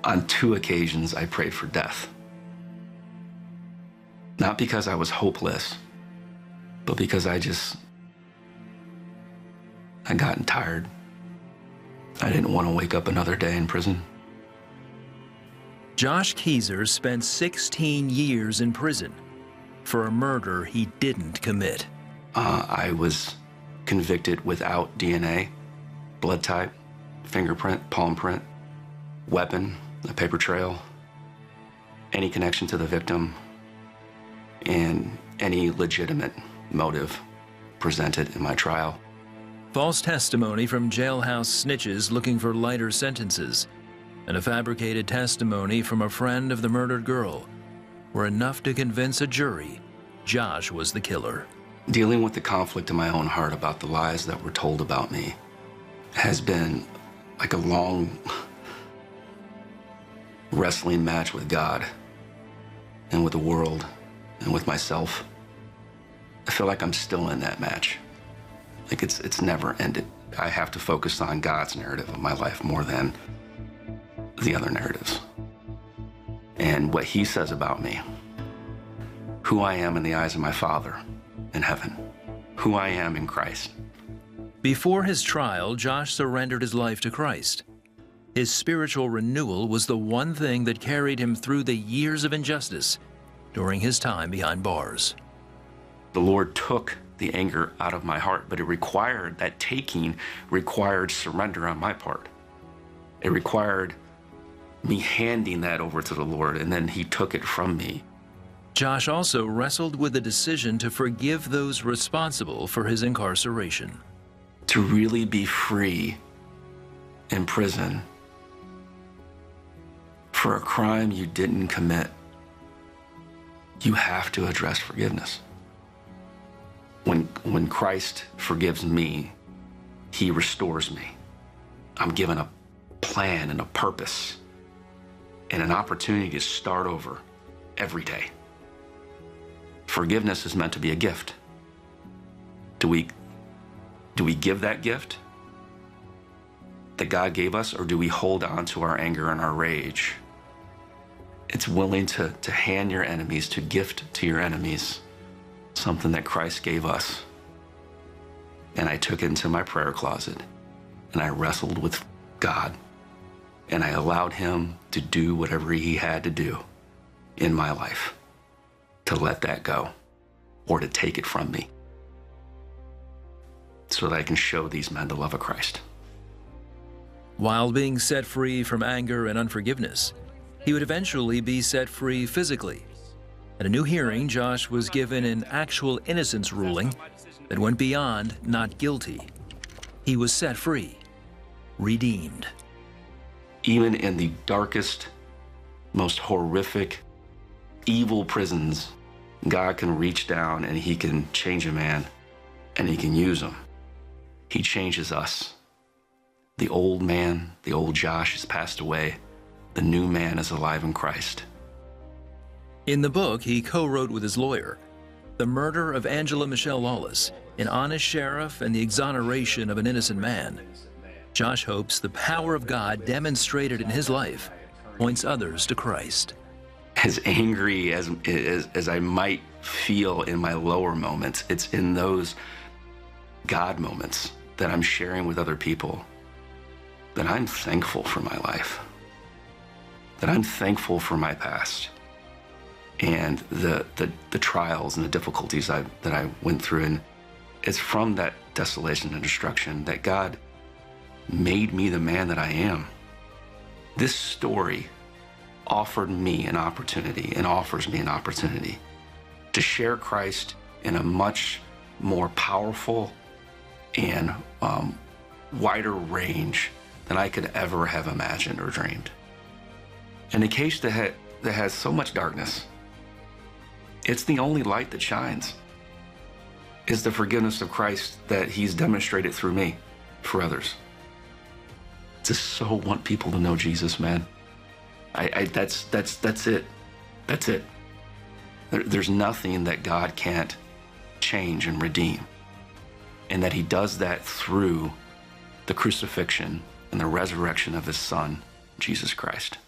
On 2 occasions, I prayed for death. Not because I was hopeless, but because I'd gotten tired. I didn't want to wake up another day in prison. Josh Keezer spent 16 years in prison for a murder he didn't commit. I was convicted without DNA, blood type, fingerprint, palm print, weapon, a paper trail, any connection to the victim, and any legitimate motive presented in my trial. False testimony from jailhouse snitches looking for lighter sentences, and a fabricated testimony from a friend of the murdered girl were enough to convince a jury Josh was the killer. Dealing with the conflict in my own heart about the lies that were told about me has been like a long wrestling match with God and with the world and with myself. I feel like I'm still in that match. Like it's never ended. I have to focus on God's narrative of my life more than the other narratives. And what he says about me, who I am in the eyes of my Father in heaven, who I am in Christ. Before his trial, Josh surrendered his life to Christ. His spiritual renewal was the one thing that carried him through the years of injustice during his time behind bars. The Lord took the anger out of my heart, but that taking required surrender on my part. It required me handing that over to the Lord, and then he took it from me. Josh also wrestled with the decision to forgive those responsible for his incarceration. To really be free in prison for a crime you didn't commit, you have to address forgiveness. When Christ forgives me, he restores me. I'm given a plan and a purpose and an opportunity to start over every day. Forgiveness is meant to be a gift. Do we give that gift that God gave us, or do we hold on to our anger and our rage? It's willing to hand your enemies, to gift to your enemies something that Christ gave us. And I took it into my prayer closet and I wrestled with God and I allowed him to do whatever he had to do in my life to let that go or to take it from me so that I can show these men the love of Christ. While being set free from anger and unforgiveness, he would eventually be set free physically. At a new hearing, Josh was given an actual innocence ruling that went beyond not guilty. He was set free, redeemed. Even in the darkest, most horrific, evil prisons, God can reach down and he can change a man and he can use him. He changes us. The old man, the old Josh has passed away. The new man is alive in Christ. In the book he co-wrote with his lawyer, The Murder of Angela Michelle Lawless, An Honest Sheriff and the Exoneration of an Innocent Man, Josh hopes the power of God demonstrated in his life points others to Christ. As angry as I might feel in my lower moments, it's in those God moments that I'm sharing with other people that I'm thankful for my life, that I'm thankful for my past and the trials and the difficulties that I went through. And it's from that desolation and destruction that God made me the man that I am. This story offered me an opportunity and offers me an opportunity to share Christ in a much more powerful and wider range than I could ever have imagined or dreamed. In a case that has so much darkness, it's the only light that shines, is the forgiveness of Christ that he's demonstrated through me for others. Just so want people to know Jesus, man. That's it. That's it. There's nothing that God can't change and redeem. And that he does that through the crucifixion and the resurrection of his Son, Jesus Christ.